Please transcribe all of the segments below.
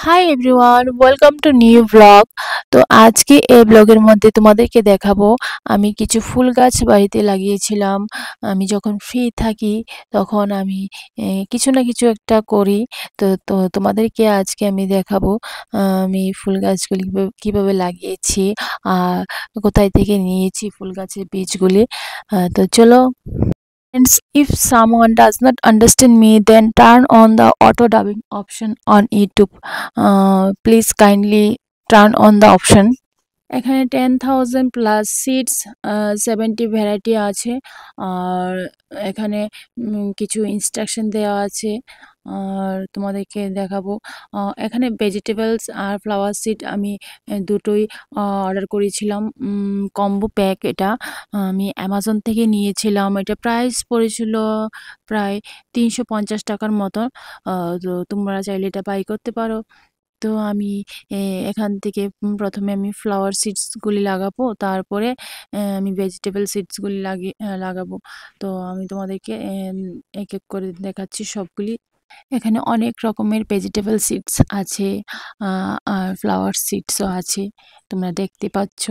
Hi everyone, welcome to new blog. তো আজকে এই ব্লগের মধ্যে তোমাদেরকে দেখাবো আমি কিছু ফুল গাছ বাড়িতে লাগিয়েছিলাম। আমি যখন ফ্রি থাকি তখন আমি কিছু না কিছু একটা করি। তো তোমাদেরকে আজকে আমি দেখাবো আমি ফুল গাছগুলি কিভাবে লাগিয়েছি আর কোথায় থেকে নিয়েছি ফুল গাছের বীজগুলি। তো চলো friends, if someone does not understand me, then turn on the auto dubbing option on YouTube. Please kindly turn on the option. এখানে 10,000 প্লাস সিডস 70 ভ্যারাইটি আছে। আর এখানে কিছু ইনস্ট্রাকশন দেওয়া আছে। আর তোমাদেরকে দেখাবো এখানে ভেজিটেবলস আর ফ্লাওয়ার সিড আমি দুটোই অর্ডার করেছিলাম। কম্বো প্যাক এটা আমি অ্যামাজন থেকে নিয়েছিলাম। এটা প্রাইস পড়েছিল প্রায় 350 টাকার মতো। তো তোমরা চাইলে এটা বাই করতে পারো। তো আমি এখান থেকে প্রথমে আমি ফ্লাওয়ার সিডসগুলি লাগাবো, তারপরে আমি ভেজিটেবল সিডসগুলি লাগাবো। তো আমি তোমাদেরকে এক এক করে দেখাচ্ছি সবগুলি। এখানে অনেক রকমের ভেজিটেবল সিডস আছে, আর ফ্লাওয়ার সিডসও আছে, তোমরা দেখতে পাচ্ছ।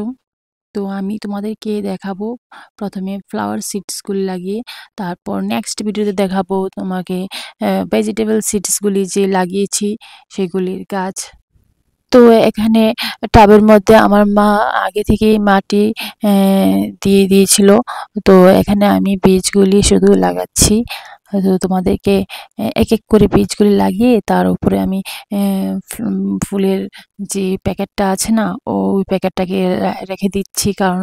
তো আমি তোমাদেরকে দেখাবো প্রথমে ফ্লাওয়ার সিডসগুলি লাগিয়ে, তারপর নেক্সট ভিডিওতে দেখাবো তোমাকে ভেজিটেবল সিডসগুলি যে লাগিয়েছি সেগুলির গাছ। তো এখানে টাবের মধ্যে আমার মা আগে থেকেই মাটি দিয়ে দিয়েছিল। তো এখানে আমি বীজগুলি শুধু লাগাচ্ছি। তো তোমাদেরকে এক এক করে বীজগুলি লাগিয়ে তার উপরে আমি ফুলের যে প্যাকেটটা আছে না, ওই প্যাকেটটাকে রেখে দিচ্ছি, কারণ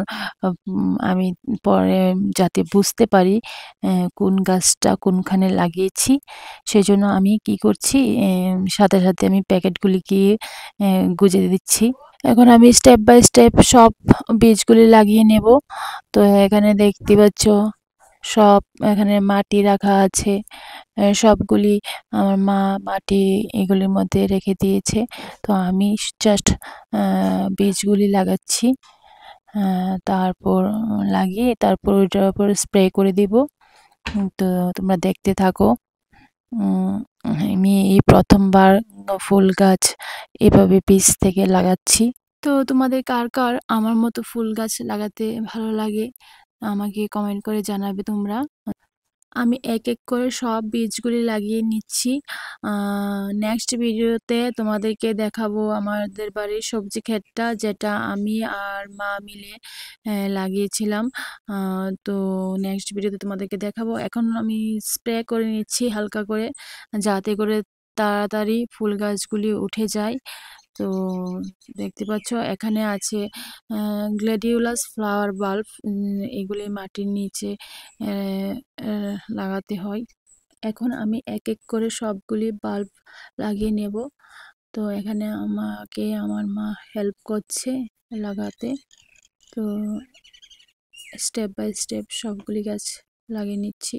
আমি পরে যাতে বুঝতে পারি কোন গাছটা কোনখানে লাগিয়েছি। সেজন্য আমি কি করছি, সাথে সাথে আমি প্যাকেটগুলিকে গুজে দিচ্ছি। এখন আমি স্টেপ বাই স্টেপ সব বীজগুলি লাগিয়ে নেব। তো এখানে দেখতে পাচ্ছ সব এখানে মাটি রাখা আছে। সবগুলি আমার মা মাটি এগুলির মধ্যে রেখে দিয়েছে। তো আমি জাস্ট বীজগুলি লাগাচ্ছি। তারপর লাগিয়ে তারপর ওইটার উপর স্প্রে করে দিব। তো তোমরা দেখতে থাকো। আমি এই প্রথমবার ফুল গাছ এভাবে বীজ থেকে লাগাচ্ছি। তো তোমাদের কার কার আমার মতো ফুল গাছ লাগাতে ভালো লাগে আমাকে কমেন্ট করে জানাবে তোমরা। আমি এক এক করে সব বীজগুলি লাগিয়ে নিচ্ছি। নেক্সট ভিডিওতে তোমাদেরকে দেখাবো আমাদের বাড়ির সবজি ক্ষেতটা, যেটা আমি আর মা মিলে লাগিয়েছিলাম। তো নেক্সট ভিডিওতে তোমাদেরকে দেখাবো। এখন আমি স্প্রে করে নিচ্ছি হালকা করে, যাতে করে তাড়াতাড়ি ফুল গাছগুলি উঠে যায়। তো দেখতে পাচ্ছ এখানে আছে গ্ল্যাডিওলাস ফ্লাওয়ার বাল্ব। এগুলি মাটির নিচে লাগাতে হয়। এখন আমি এক এক করে সবগুলি বাল্ব লাগিয়ে নেব। তো এখানে আমাকে আমার মা হেল্প করছে লাগাতে। তো স্টেপ বাই স্টেপ সবগুলি গাছ লাগিয়ে নিচ্ছি।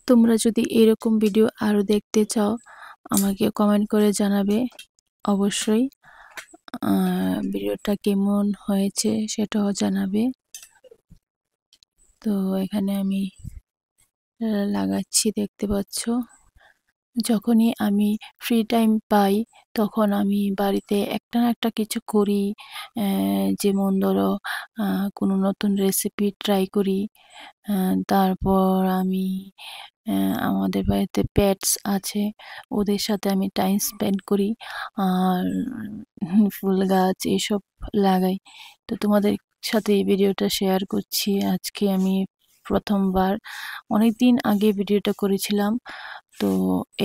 তোমরা যদি এরকম ভিডিও আরও দেখতে চাও আমাকে কমেন্ট করে জানাবে অবশ্যই। ভিডিওটা কেমন হয়েছে সেটাও জানাবে। তো এখানে আমি লাগাচ্ছি, দেখতে পাচ্ছ। যখনই আমি ফ্রি টাইম পাই তখন আমি বাড়িতে একটা না একটা কিছু করি। যেমন ধরো কোনো নতুন রেসিপি ট্রাই করি। তারপর আমি আমাদের বাড়িতে পেটস আছে, ওদের সাথে আমি টাইম স্পেন্ড করি। আর ফুল গাছ এসব লাগাই। তো তোমাদের সাথে এই ভিডিওটা শেয়ার করছি আজকে আমি প্রথমবার। অনেকদিন আগে ভিডিওটা করেছিলাম। তো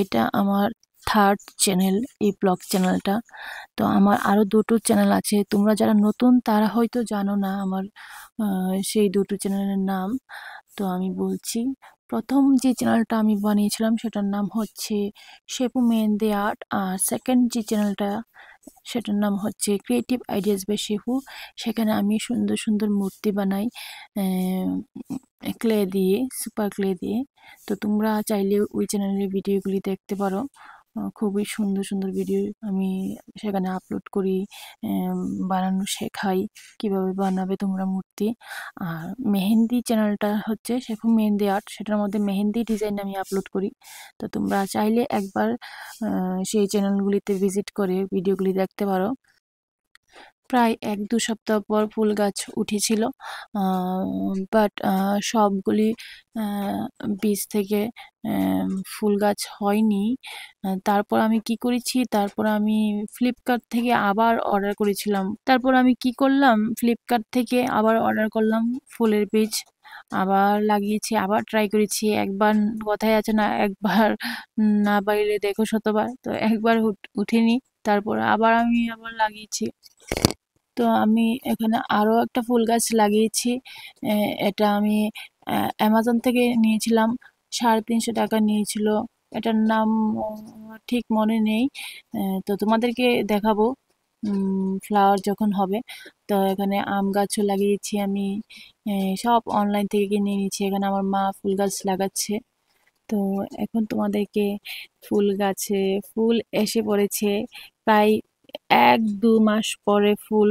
এটা আমার থার্ড চ্যানেল, এই ব্লগ চ্যানেলটা। তো আমার আরও দুটো চ্যানেল আছে, তোমরা যারা নতুন তারা হয়তো জানো না আমার সেই দুটো চ্যানেলের নাম। তো আমি বলছি, প্রথম যে চ্যানেলটা আমি বানিয়েছিলাম সেটার নাম হচ্ছে শেপু মেহেন্দি আর্ট, আর সেকেন্ড যে চ্যানেলটা সেটার নাম হচ্ছে ক্রিয়েটিভ আইডিয়াস বাই শেপু। সেখানে আমি সুন্দর সুন্দর মূর্তি বানাই ক্লে দিয়ে, সুপার ক্লে দিয়ে। তো তোমরা চাইলে ওই চ্যানেলের ভিডিওগুলি দেখতে পারো। খুবই সুন্দর সুন্দর ভিডিও আমি সেখানে আপলোড করি, বানানো শেখাই কিভাবে বানাবে তোমরা মূর্তি। আর মেহেন্দি চ্যানেলটা হচ্ছে শেফু মেহেন্দি আর্ট, সেটার মধ্যে মেহেন্দি ডিজাইন আমি আপলোড করি। তো তোমরা চাইলে একবার সেই চ্যানেলগুলিতে ভিজিট করে ভিডিওগুলি দেখতে পারো। প্রায় ১-২ সপ্তাহ পর ফুল গাছ উঠেছিল, বাট সবগুলি বীজ থেকে ফুল গাছ হয়নি। তারপর আমি কি করেছি, তারপর আমি ফ্লিপকার্ট থেকে আবার অর্ডার করেছিলাম। তারপর আমি কি করলাম, ফ্লিপকার্ট থেকে আবার অর্ডার করলাম ফুলের বীজ, আবার লাগিয়েছি, আবার ট্রাই করেছি। একবার কথায় আছে না, একবার না পাইলে দেখো শতবার, তো একবার উঠেনি, তারপর আবার লাগিয়েছি। তো আমি এখানে আরও একটা ফুল গাছ লাগিয়েছি। এটা আমি অ্যামাজন থেকে নিয়েছিলাম, 350 টাকা নিয়েছিল। এটার নাম ঠিক মনে নেই। তো তোমাদেরকে দেখাবো ফ্লাওয়ার যখন হবে। তো এখানে আম গাছও লাগিয়েছি আমি, সব অনলাইন থেকে কিনে নিয়েছি। এখানে আমার মা ফুল গাছ লাগাচ্ছে। তো এখন তোমাদেরকে ফুল গাছে ফুল এসে পড়েছে, প্রায় ১-২ মাস পরে ফুল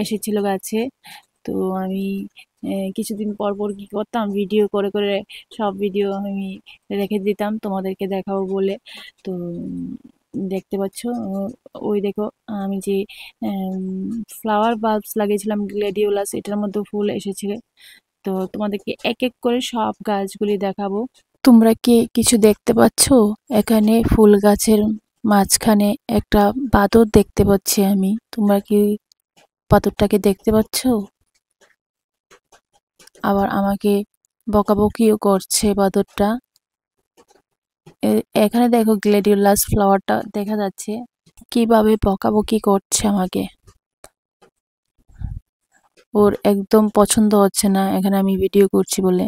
এসেছিল গাছে। তো আমি কিছুদিন পর পর কি করতাম, ভিডিও করে করে সব ভিডিও আমি রেখে দিতাম তোমাদেরকে দেখাবো বলে। তো দেখতে পাচ্ছ, ওই দেখো আমি যে ফ্লাওয়ার বাল্বস লাগিয়েছিলাম গ্ল্যাডিওলাস, এটার মধ্যে ফুল এসেছে। তো তোমাদেরকে এক এক করে সব গাছগুলি দেখাবো। তোমরা কি কিছু দেখতে পাচ্ছ? এখানে ফুল গাছের মাঝখানে একটা বাদর দেখতে পাচ্ছি আমি। তোমরা কি বাদরটাকে দেখতে পাচ্ছ? আবার আমাকে বকাবকিও করছে বাদরটা। এখানে দেখো গ্ল্যাডিওলাস ফ্লাওয়ারটা দেখা যাচ্ছে, কিভাবে বকাবকি করছে আমাকে। ওর একদম পছন্দ হচ্ছে না এখানে আমি ভিডিও করছি বলে।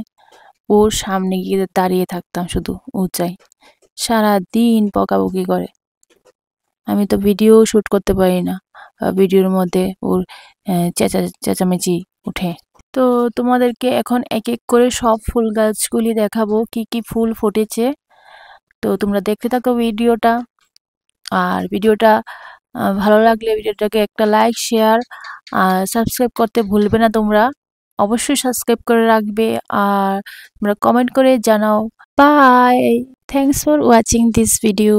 ওর সামনে গিয়ে দাঁড়িয়ে থাকতাম শুধু, ও চাই সারাদিন বকাবকি করে। আমি তো ভিডিও শ্যুট করতে পারি না, ভিডিওর মধ্যে ওর চেঁচামেচি উঠে। তো তোমাদেরকে এখন এক এক করে সব ফুল গাছগুলি দেখাবো, কি কি ফুল ফুটেছে। তো তোমরা দেখতে থাকো ভিডিওটা। আর ভিডিওটা ভালো লাগলে ভিডিওটাকে একটা লাইক, শেয়ার আর সাবস্ক্রাইব করতে ভুলবে না তোমরা। অবশ্যই সাবস্ক্রাইব করে রাখবে, আর তোমরা কমেন্ট করে জানাও। Bye, thanks for watching this video.